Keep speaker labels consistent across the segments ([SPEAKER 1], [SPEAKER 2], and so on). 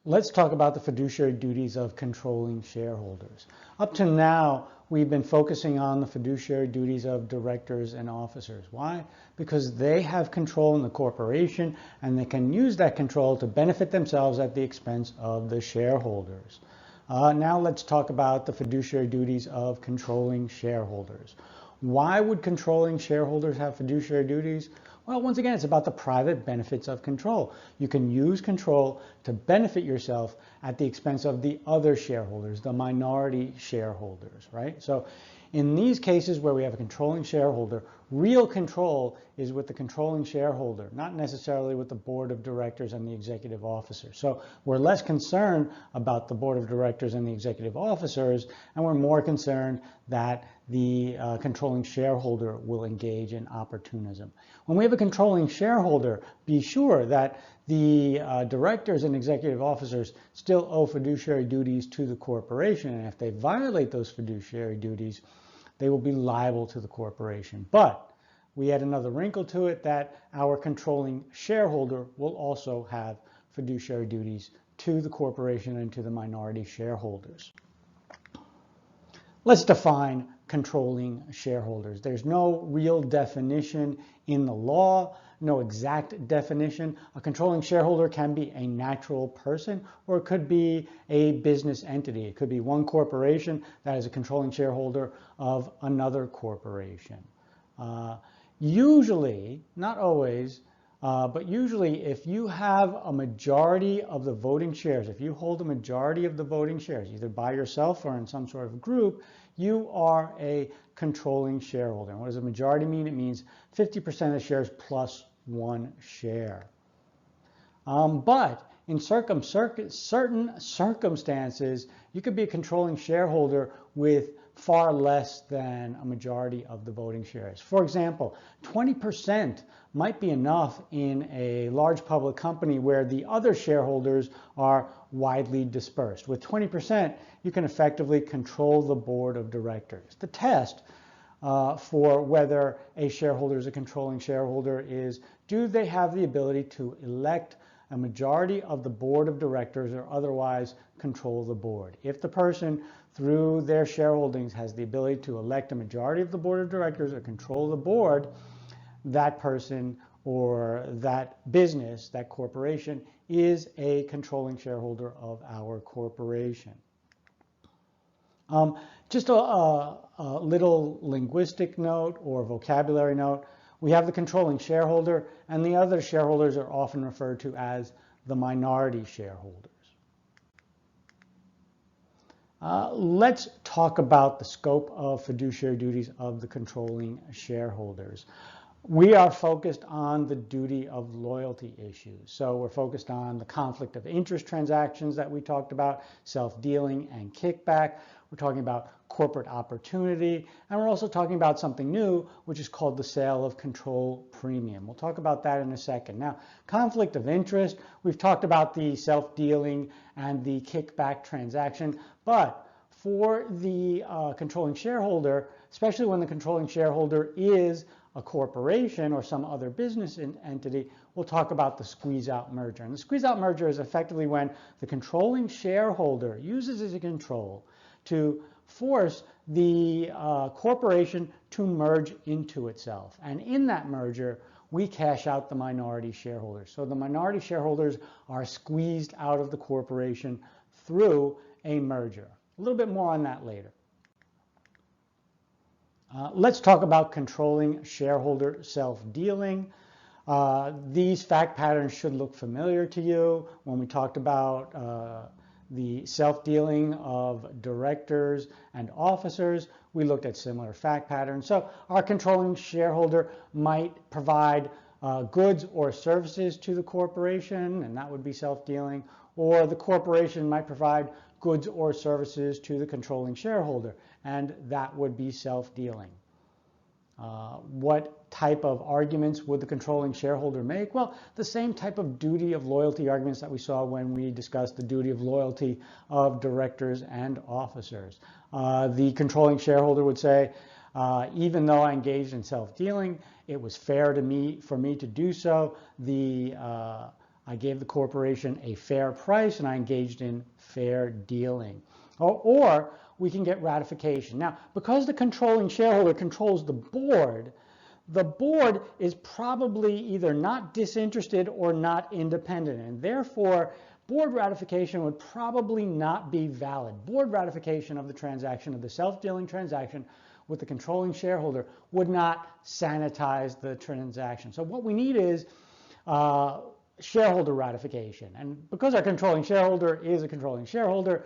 [SPEAKER 1] Let's talk about the fiduciary duties of controlling shareholders. Up to now, we've been focusing on the fiduciary duties of directors and officers. Why? Because they have control in the corporation and they can use that control to benefit themselves at the expense of the shareholders. Now let's talk about the fiduciary duties of controlling shareholders. Why would controlling shareholders have fiduciary duties? Well, once again, it's about the private benefits of control. You can use control to benefit yourself at the expense of the other shareholders, the minority shareholders, right? So in these cases where we have a controlling shareholder, real control is with the controlling shareholder, not necessarily with the board of directors and the executive officers. So we're less concerned about the board of directors and the executive officers, and we're more concerned that the controlling shareholder will engage in opportunism. When we have a controlling shareholder, be sure that the directors and executive officers still owe fiduciary duties to the corporation, and if they violate those fiduciary duties, they will be liable to the corporation. But we add another wrinkle to it that our controlling shareholder will also have fiduciary duties to the corporation and to the minority shareholders. Let's define controlling shareholders. There's no real definition in the law, no exact definition. A controlling shareholder can be a natural person, or it could be a business entity. It could be one corporation that is a controlling shareholder of another corporation. Usually, not always, but usually if you have a majority of the voting shares, if you hold a majority of the voting shares, either by yourself or in some sort of group, you are a controlling shareholder. And what does a majority mean? It means 50% of the shares plus one share. But in certain circumstances, you could be a controlling shareholder with far less than a majority of the voting shares. For example, 20% might be enough in a large public company where the other shareholders are widely dispersed. With 20%, you can effectively control the board of directors. The test for whether a shareholder is a controlling shareholder is, do they have the ability to elect a majority of the board of directors or otherwise control the board? If the person through their shareholdings has the ability to elect a majority of the board of directors or control the board, that person or that business, that corporation, is a controlling shareholder of our corporation. Just a little linguistic note or vocabulary note. We have the controlling shareholder, and the other shareholders are often referred to as the minority shareholders. Let's talk about the scope of fiduciary duties of the controlling shareholders. We are focused on the duty of loyalty issues. So we're focused on the conflict of interest transactions that we talked about, self-dealing and kickback. We're talking about corporate opportunity, and we're also talking about something new, which is called the sale of control premium. We'll talk about that in a second. Now, conflict of interest, we've talked about the self-dealing and the kickback transaction, but for the controlling shareholder, especially when the controlling shareholder is a corporation or some other business entity, we'll talk about the squeeze-out merger. And the squeeze-out merger is effectively when the controlling shareholder uses as a control to force the corporation to merge into itself. And in that merger, we cash out the minority shareholders. So the minority shareholders are squeezed out of the corporation through a merger. A little bit more on that later. Let's talk about controlling shareholder self-dealing. These fact patterns should look familiar to you. When we talked about the self-dealing of directors and officers, we looked at similar fact patterns. So our controlling shareholder might provide goods or services to the corporation, and that would be self-dealing, or the corporation might provide goods or services to the controlling shareholder, and that would be self-dealing. What type of arguments would the controlling shareholder make? Well, the same type of duty of loyalty arguments that we saw when we discussed the duty of loyalty of directors and officers. The controlling shareholder would say, even though I engaged in self-dealing, it was fair to me for me to do so. The I gave the corporation a fair price and I engaged in fair dealing. Or we can get ratification. Now, because the controlling shareholder controls the board is probably either not disinterested or not independent, and therefore board ratification would probably not be valid. Board ratification of the transaction, of the self-dealing transaction with the controlling shareholder, would not sanitize the transaction. So what we need is shareholder ratification. And because our controlling shareholder is a controlling shareholder,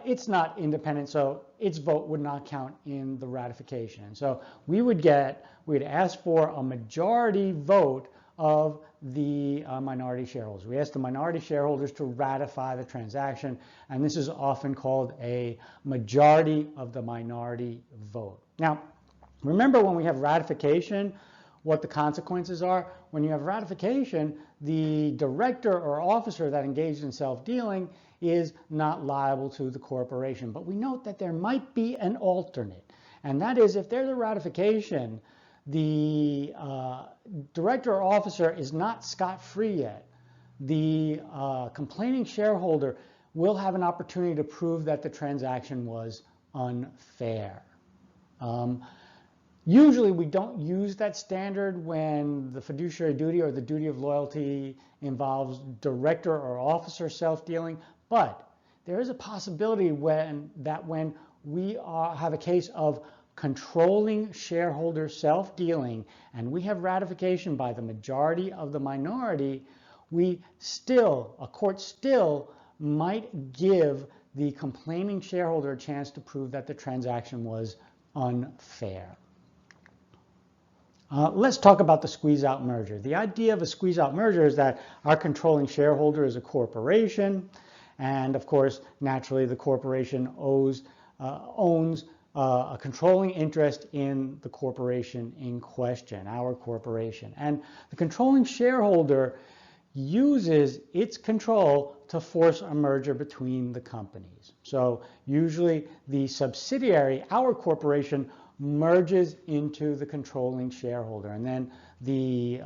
[SPEAKER 1] it's not independent, so its vote would not count in the ratification. And so we'd ask for a majority vote of the minority shareholders. We ask the minority shareholders to ratify the transaction, and this is often called a majority of the minority vote. Now, remember when we have ratification, what the consequences are? When you have ratification, the director or officer that engaged in self-dealing is not liable to the corporation. But we note that there might be an alternate, and that is if there's a ratification, the director or officer is not scot-free yet. The complaining shareholder will have an opportunity to prove that the transaction was unfair. Usually we don't use that standard when the fiduciary duty or the duty of loyalty involves director or officer self-dealing, but there is a possibility when we have a case of controlling shareholder self-dealing and we have ratification by the majority of the minority, a court still might give the complaining shareholder a chance to prove that the transaction was unfair. Let's talk about the squeeze-out merger. The idea of a squeeze-out merger is that our controlling shareholder is a corporation, and of course, naturally, the corporation owns a controlling interest in the corporation in question, our corporation. And the controlling shareholder uses its control to force a merger between the companies. So usually the subsidiary, our corporation, merges into the controlling shareholder, and then the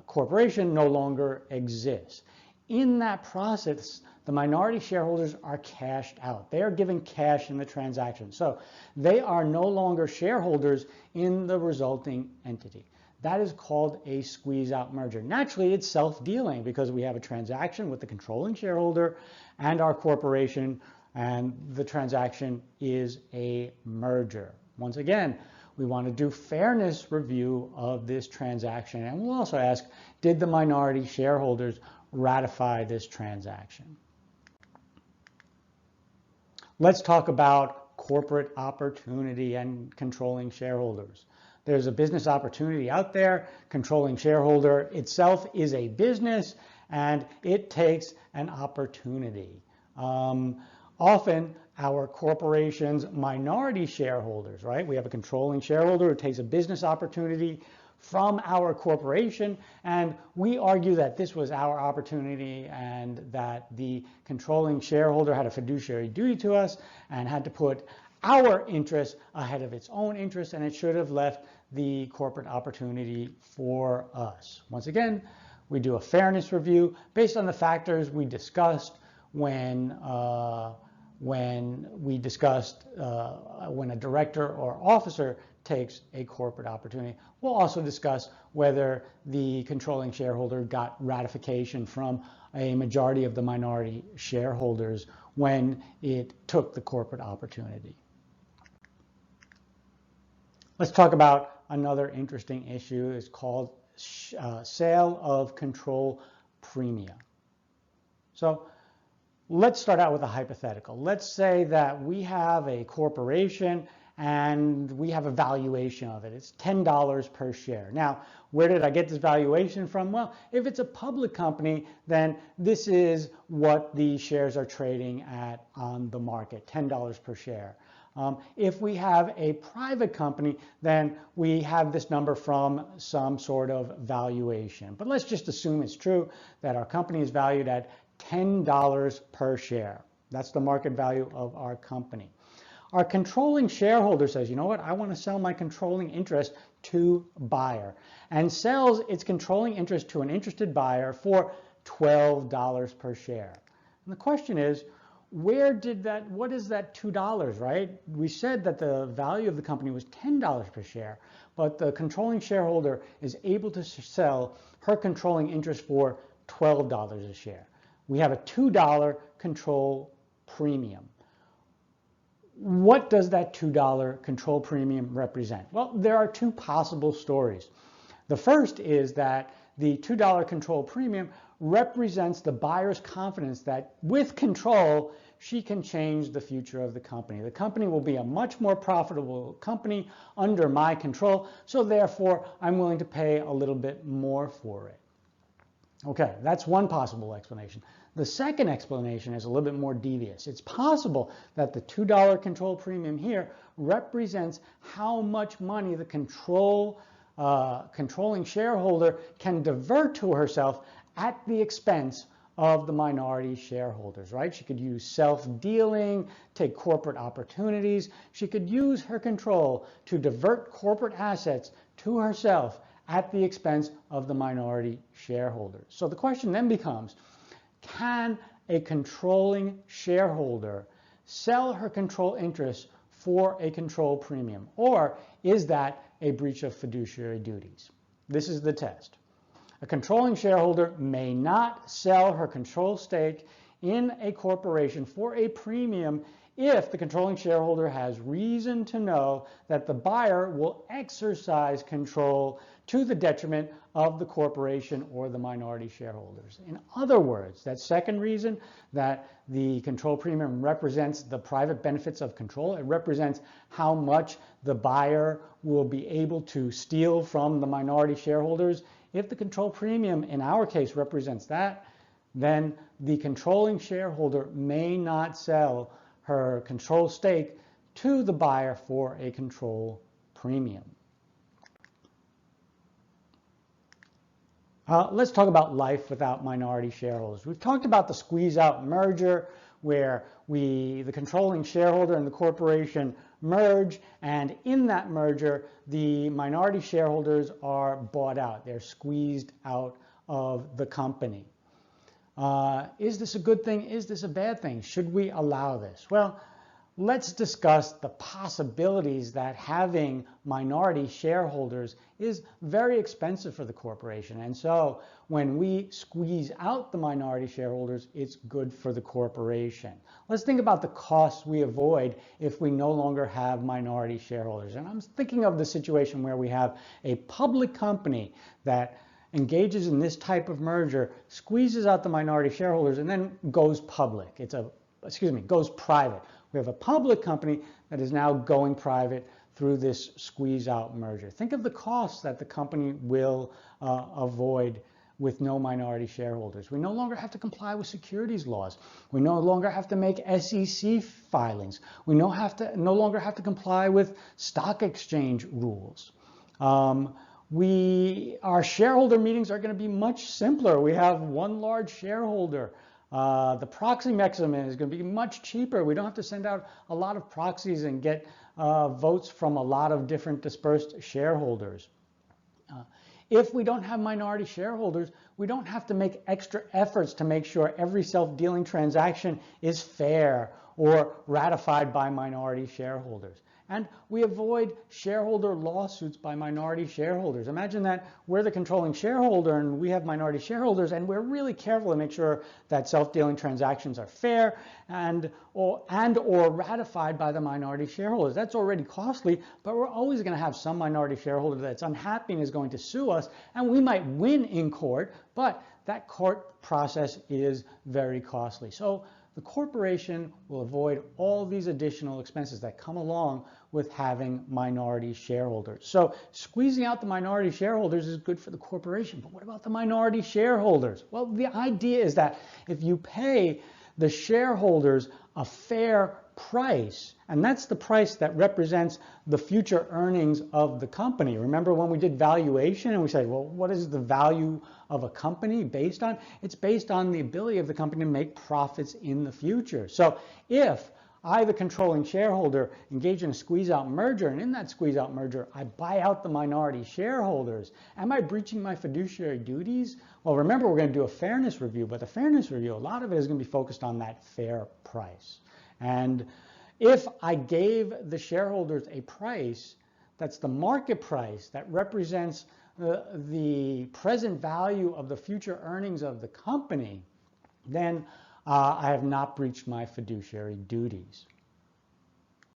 [SPEAKER 1] corporation no longer exists. In that process, the minority shareholders are cashed out. They are given cash in the transaction. So they are no longer shareholders in the resulting entity. That is called a squeeze-out merger. Naturally, it's self-dealing because we have a transaction with the controlling shareholder and our corporation, and the transaction is a merger. Once again, we want to do fairness review of this transaction, and we'll also ask, did the minority shareholders ratify this transaction? Let's talk about corporate opportunity and controlling shareholders. There's a business opportunity out there. Controlling shareholder itself is a business, and it takes an opportunity. Often, our corporation's minority shareholders, right? We have a controlling shareholder who takes a business opportunity from our corporation, and we argue that this was our opportunity and that the controlling shareholder had a fiduciary duty to us and had to put our interests ahead of its own interests, and it should have left the corporate opportunity for us. Once again, we do a fairness review based on the factors we discussed when we discussed when a director or officer takes a corporate opportunity. We'll also discuss whether the controlling shareholder got ratification from a majority of the minority shareholders when it took the corporate opportunity. Let's talk about another interesting issue. It's called sale of control premia. So let's start out with a hypothetical. Let's say that we have a corporation and we have a valuation of it. It's $10 per share. Now, where did I get this valuation from? Well, if it's a public company, then this is what the shares are trading at on the market, $10 per share. If we have a private company, then we have this number from some sort of valuation. But let's just assume it's true that our company is valued at $10 per share. That's the market value of our company. Our controlling shareholder says, you know what, I want to sell my controlling interest to buyer, and sells its controlling interest to an interested buyer for $12 per share. And the question is, what is that $2, right? We said that the value of the company was $10 per share, but the controlling shareholder is able to sell her controlling interest for $12 a share. We have a $2 control premium. What does that $2 control premium represent? Well, there are two possible stories. The first is that the $2 control premium represents the buyer's confidence that with control, she can change the future of the company. The company will be a much more profitable company under my control, so therefore I'm willing to pay a little bit more for it. Okay, that's one possible explanation. The second explanation is a little bit more devious. It's possible that the $2 control premium here represents how much money the controlling shareholder can divert to herself at the expense of the minority shareholders, right? She could use self-dealing, take corporate opportunities. She could use her control to divert corporate assets to herself at the expense of the minority shareholders. So the question then becomes, can a controlling shareholder sell her control interest for a control premium, or is that a breach of fiduciary duties? This is the test. A controlling shareholder may not sell her control stake in a corporation for a premium if the controlling shareholder has reason to know that the buyer will exercise control to the detriment of the corporation or the minority shareholders. In other words, that second reason, that the control premium represents the private benefits of control, it represents how much the buyer will be able to steal from the minority shareholders. If the control premium in our case represents that, then the controlling shareholder may not sell her control stake to the buyer for a control premium. Let's talk about life without minority shareholders. We've talked about the squeeze-out merger, where the controlling shareholder and the corporation merge, and in that merger, the minority shareholders are bought out. They're squeezed out of the company. Is this a good thing? Is this a bad thing? Should we allow this? Well, let's discuss the possibilities that having minority shareholders is very expensive for the corporation. And so when we squeeze out the minority shareholders, it's good for the corporation. Let's think about the costs we avoid if we no longer have minority shareholders. And I'm thinking of the situation where we have a public company that engages in this type of merger, squeezes out the minority shareholders, and then goes public. Goes private. We have a public company that is now going private through this squeeze-out merger. Think of the costs that the company will avoid with no minority shareholders. We no longer have to comply with securities laws. We no longer have to make SEC filings. We no longer have to comply with stock exchange rules. Our shareholder meetings are going to be much simpler. We have one large shareholder. The proxy mechanism is going to be much cheaper. We don't have to send out a lot of proxies and get votes from a lot of different dispersed shareholders. If we don't have minority shareholders, we don't have to make extra efforts to make sure every self-dealing transaction is fair or ratified by minority shareholders. And we avoid shareholder lawsuits by minority shareholders. Imagine that we're the controlling shareholder and we have minority shareholders, and we're really careful to make sure that self-dealing transactions are fair and or ratified by the minority shareholders. That's already costly, but we're always going to have some minority shareholder that's unhappy and is going to sue us, and we might win in court, but that court process is very costly. So the corporation will avoid all these additional expenses that come along with having minority shareholders. So squeezing out the minority shareholders is good for the corporation, but what about the minority shareholders? Well, the idea is that if you pay the shareholders a fair price, and that's the price that represents the future earnings of the company. Remember when we did valuation and we said, well, what is the value of a company based on? It's based on the ability of the company to make profits in the future. So if I, the controlling shareholder, engage in a squeeze-out merger, and in that squeeze-out merger, I buy out the minority shareholders. Am I breaching my fiduciary duties? Well, remember, we're going to do a fairness review, but the fairness review, a lot of it is going to be focused on that fair price. And if I gave the shareholders a price that's the market price that represents the present value of the future earnings of the company, then I have not breached my fiduciary duties.